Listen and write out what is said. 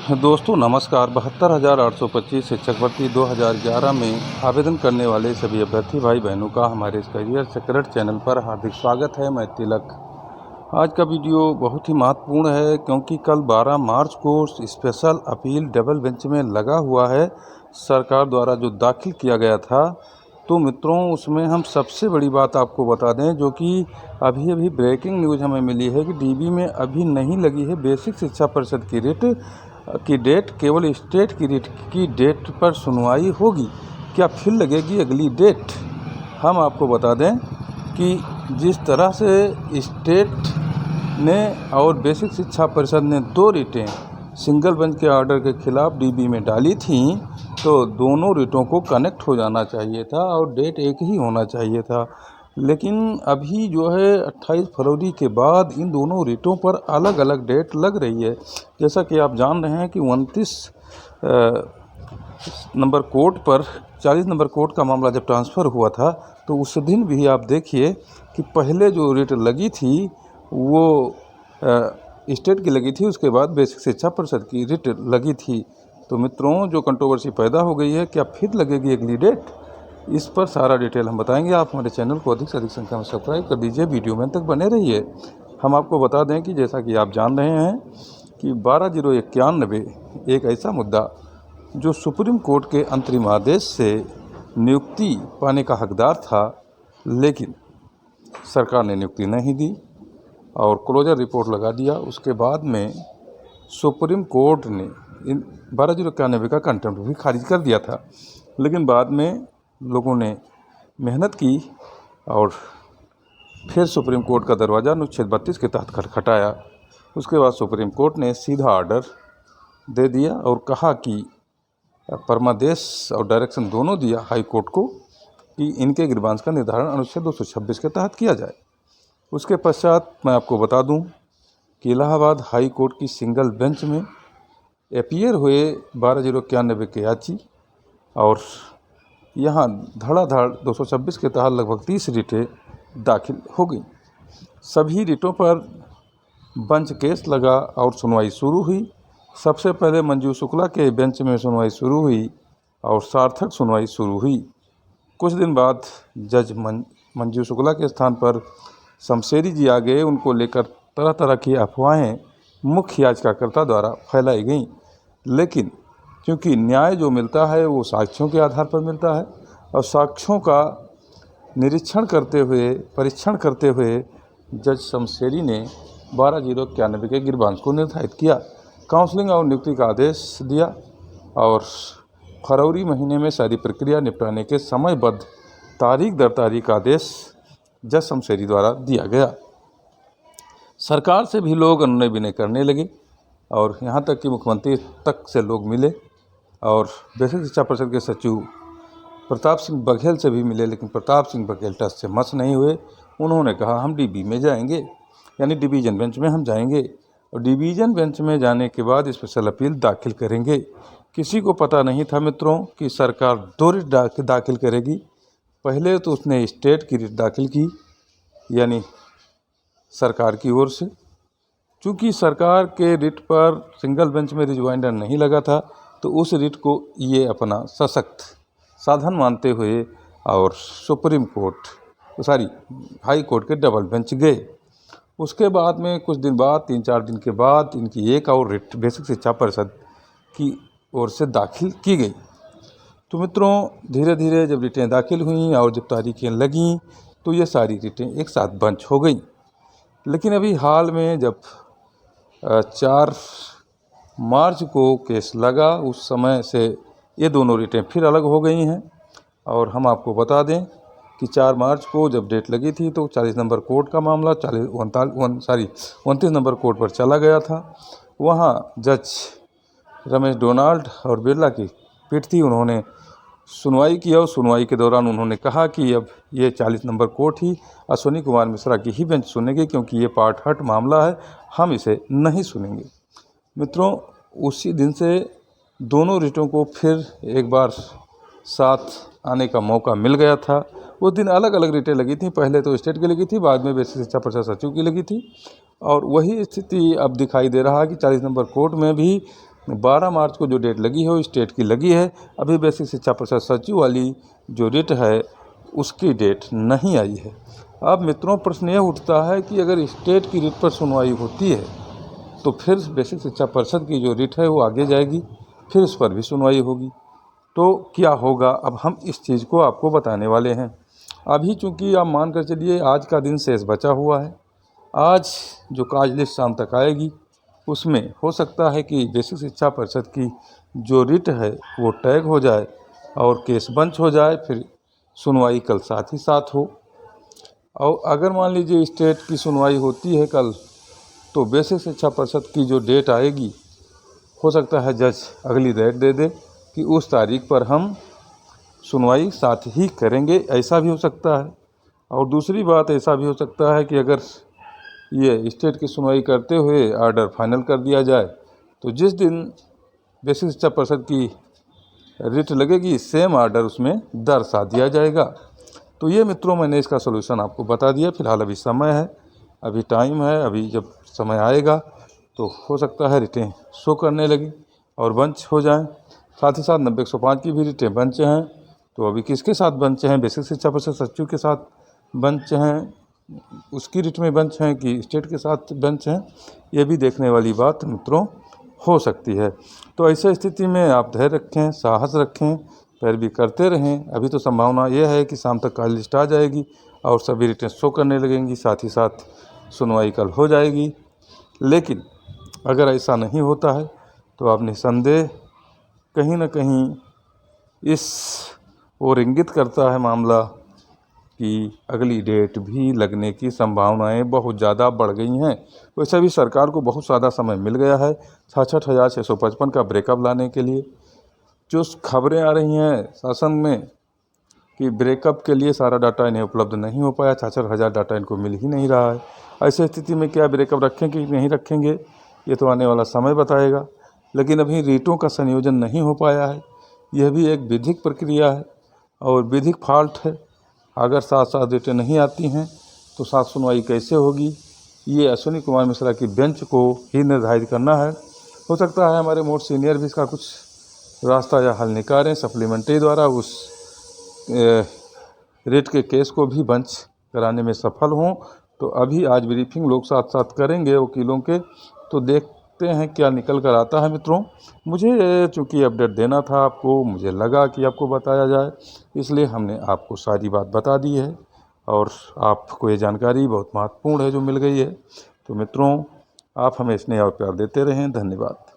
दोस्तों नमस्कार। 72,825 शिक्षक भर्ती 2011 में आवेदन करने वाले सभी अभ्यर्थी भाई बहनों का हमारे इस करियर सीक्रेट चैनल पर हार्दिक स्वागत है। मैं तिलक। आज का वीडियो बहुत ही महत्वपूर्ण है क्योंकि कल 12 मार्च को स्पेशल अपील डबल बेंच में लगा हुआ है, सरकार द्वारा जो दाखिल किया गया था। तो मित्रों, उसमें हम सबसे बड़ी बात आपको बता दें, जो कि अभी ब्रेकिंग न्यूज़ हमें मिली है कि डीबी में अभी नहीं लगी है बेसिक शिक्षा परिषद की रिट की डेट। केवल स्टेट की रिट की डेट पर सुनवाई होगी। क्या फिर लगेगी अगली डेट? हम आपको बता दें कि जिस तरह से स्टेट ने और बेसिक शिक्षा परिषद ने 2 रिटें सिंगल बेंच के ऑर्डर के खिलाफ डीबी में डाली थीं, तो दोनों रिटों को कनेक्ट हो जाना चाहिए था और डेट एक ही होना चाहिए था। लेकिन अभी जो है 28 फरवरी के बाद इन दोनों रिटों पर अलग अलग डेट लग रही है। जैसा कि आप जान रहे हैं कि 29 नंबर कोर्ट पर 40 नंबर कोर्ट का मामला जब ट्रांसफ़र हुआ था, तो उस दिन भी आप देखिए कि पहले जो रिट लगी थी वो स्टेट की लगी थी, उसके बाद बेसिक शिक्षा परिषद की रिट लगी थी। तो मित्रों, जो कंट्रोवर्सी पैदा हो गई है, क्या फिर लगेगी अगली डेट? इस पर सारा डिटेल हम बताएंगे। आप हमारे चैनल को अधिक से अधिक संख्या में सब्सक्राइब कर दीजिए, वीडियो में तक बने रहिए। हम आपको बता दें कि जैसा कि आप जान रहे हैं कि 12/091 एक ऐसा मुद्दा जो सुप्रीम कोर्ट के अंतरिम आदेश से नियुक्ति पाने का हकदार था, लेकिन सरकार ने नियुक्ति नहीं दी और क्लोजर रिपोर्ट लगा दिया। उसके बाद में सुप्रीम कोर्ट ने इन 12/091 का कंटेम्प्ट भी खारिज कर दिया था। लेकिन बाद में लोगों ने मेहनत की और फिर सुप्रीम कोर्ट का दरवाज़ा अनुच्छेद 32 के तहत खटखटाया। उसके बाद सुप्रीम कोर्ट ने सीधा ऑर्डर दे दिया और कहा कि परमादेश और डायरेक्शन दोनों दिया हाई कोर्ट को कि इनके ग्रीवांस का निर्धारण अनुच्छेद 226 के तहत किया जाए। उसके पश्चात मैं आपको बता दूं कि इलाहाबाद हाई कोर्ट की सिंगल बेंच में अपीयर हुए 12/091 के याची और यहाँ धड़ाधड़ 226 के तहत लगभग 30 रिटें दाखिल हो गई। सभी रिटों पर बेंच केस लगा और सुनवाई शुरू हुई। सबसे पहले मंजू शुक्ला के बेंच में सुनवाई शुरू हुई और सार्थक सुनवाई शुरू हुई। कुछ दिन बाद जज मंजू शुक्ला के स्थान पर शमशेरी जी आ गए। उनको लेकर तरह तरह की अफवाहें मुख्य याचिकाकर्ता द्वारा फैलाई गईं, लेकिन क्योंकि न्याय जो मिलता है वो साक्ष्यों के आधार पर मिलता है और साक्ष्यों का निरीक्षण करते हुए, परीक्षण करते हुए जज शमशेरी ने 12/091 के ग्रीवांस को निर्धारित किया, काउंसलिंग और नियुक्ति का आदेश दिया और फरवरी महीने में सारी प्रक्रिया निपटाने के समयबद्ध तारीख दर तारीख आदेश जज शमशेरी द्वारा दिया गया। सरकार से भी लोग अनुनय विनय करने लगे और यहाँ तक कि मुख्यमंत्री तक से लोग मिले और बेसिक शिक्षा परिषद के सचिव प्रताप सिंह बघेल से भी मिले, लेकिन प्रताप सिंह बघेल टस से मस नहीं हुए। उन्होंने कहा हम डीबी में जाएंगे, यानी डिवीज़न बेंच में हम जाएंगे और डिवीज़न बेंच में जाने के बाद स्पेशल अपील दाखिल करेंगे। किसी को पता नहीं था मित्रों कि सरकार 2 रिट दाखिल करेगी। पहले तो उसने स्टेट की रिट दाखिल की, यानी सरकार की ओर से। चूँकि सरकार के रिट पर सिंगल बेंच में रिजवाइंडर नहीं लगा था, तो उस रिट को ये अपना सशक्त साधन मानते हुए और सुप्रीम कोर्ट हाई कोर्ट के डबल बेंच गए। उसके बाद में कुछ दिन बाद, 3-4 दिन के बाद, इनकी एक और रिट बेसिक शिक्षा परिषद की ओर से दाखिल की गई। तो मित्रों, धीरे धीरे जब रिटें दाखिल हुईं और जब तारीखें लगीं, तो ये सारी रिटें एक साथ बंच हो गई। लेकिन अभी हाल में जब 4 मार्च को केस लगा, उस समय से ये दोनों रिटें फिर अलग हो गई हैं। और हम आपको बता दें कि 4 मार्च को जब डेट लगी थी, तो 40 नंबर कोर्ट का मामला 29 नंबर कोर्ट पर चला गया था। वहाँ जज रमेश डोनाल्ड और बिरला की पीठ थी। उन्होंने सुनवाई की और सुनवाई के दौरान उन्होंने कहा कि अब ये 40 नंबर कोर्ट ही अश्विनी कुमार मिश्रा की ही बेंच सुनेगी, क्योंकि ये पार्ट हर्ट मामला है, हम इसे नहीं सुनेंगे। मित्रों, उसी दिन से दोनों रिटों को फिर एक बार साथ आने का मौका मिल गया था। उस दिन अलग अलग रिटें लगी थी। पहले तो स्टेट की लगी थी, बाद में बेसिक शिक्षा परिषद सचिव की लगी थी। और वही स्थिति अब दिखाई दे रहा है कि 40 नंबर कोर्ट में भी 12 मार्च को जो डेट लगी है वो स्टेट की लगी है। अभी बेसिक शिक्षा परिषद सचिव वाली जो रिट है उसकी डेट नहीं आई है। अब मित्रों प्रश्न यह उठता है कि अगर स्टेट की रिट पर सुनवाई होती है तो फिर बेसिक शिक्षा परिषद की जो रिट है वो आगे जाएगी, फिर उस पर भी सुनवाई होगी। तो क्या होगा, अब हम इस चीज़ को आपको बताने वाले हैं। अभी चूँकि आप मान कर चलिए आज का दिन शेष बचा हुआ है, आज जो काज लिस्ट शाम तक आएगी उसमें हो सकता है कि बेसिक शिक्षा परिषद की जो रिट है वो टैग हो जाए और केस बंच हो जाए, फिर सुनवाई कल साथ ही साथ हो। और अगर मान लीजिए स्टेट की सुनवाई होती है कल, तो बेसिक शिक्षा परिषद की जो डेट आएगी हो सकता है जज अगली डेट दे दे कि उस तारीख पर हम सुनवाई साथ ही करेंगे, ऐसा भी हो सकता है। और दूसरी बात ऐसा भी हो सकता है कि अगर ये स्टेट की सुनवाई करते हुए आर्डर फाइनल कर दिया जाए तो जिस दिन बेसिक शिक्षा परिषद की रिट लगेगी सेम आर्डर उसमें दर्शा दिया जाएगा। तो ये मित्रों मैंने इसका सलूशन आपको बता दिया। फिलहाल अभी समय है, अभी टाइम है, अभी जब समय आएगा तो हो सकता है रिटें शो करने लगी और बंच हो जाएं। साथ ही साथ 90-105 की भी रिटें बंच हैं। तो अभी किसके साथ बंच हैं, बेसिक शिक्षा परिषद सचिव के साथ बंच हैं, उसकी रिट में बंच हैं कि स्टेट के साथ बंच हैं, ये भी देखने वाली बात मित्रों हो सकती है। तो ऐसे स्थिति में आप धैर्य रखें, साहस रखें, पैरवी करते रहें। अभी तो संभावना यह है कि शाम तक काल लिस्ट आ जाएगी और सभी रिटें शो करने लगेंगी, साथ ही साथ सुनवाई कल हो जाएगी। लेकिन अगर ऐसा नहीं होता है तो आप निसंदेह कहीं ना कहीं इस ओर इंगित करता है मामला कि अगली डेट भी लगने की संभावनाएं बहुत ज़्यादा बढ़ गई हैं। वैसे भी सरकार को बहुत ज़्यादा समय मिल गया है 66,655 का ब्रेकअप लाने के लिए। जो खबरें आ रही हैं शासन में कि ब्रेकअप के लिए सारा डाटा इन्हें उपलब्ध नहीं हो पाया, 66,000 डाटा इनको मिल ही नहीं रहा है। ऐसी स्थिति में क्या ब्रेकअप रखेंगे कि नहीं रखेंगे ये तो आने वाला समय बताएगा। लेकिन अभी रीटों का संयोजन नहीं हो पाया है, यह भी एक विधिक प्रक्रिया है और विधिक फॉल्ट है। अगर साथ साथ रिटें नहीं आती हैं तो साथ सुनवाई कैसे होगी, ये अश्विनी कुमार मिश्रा की बेंच को ही निर्धारित करना है। हो सकता है हमारे मोस्ट सीनियर भी इसका कुछ रास्ता या हल निकालें, सप्लीमेंट्री द्वारा उस रेट के केस को भी बंच कराने में सफल हों। तो अभी आज ब्रीफिंग लोग साथ साथ करेंगे वकीलों के, तो देखते हैं क्या निकल कर आता है। मित्रों मुझे चूँकि अपडेट देना था आपको, मुझे लगा कि आपको बताया जाए, इसलिए हमने आपको सारी बात बता दी है और आपको ये जानकारी बहुत महत्वपूर्ण है जो मिल गई है। तो मित्रों आप हमें स्नेह और प्यार देते रहें। धन्यवाद।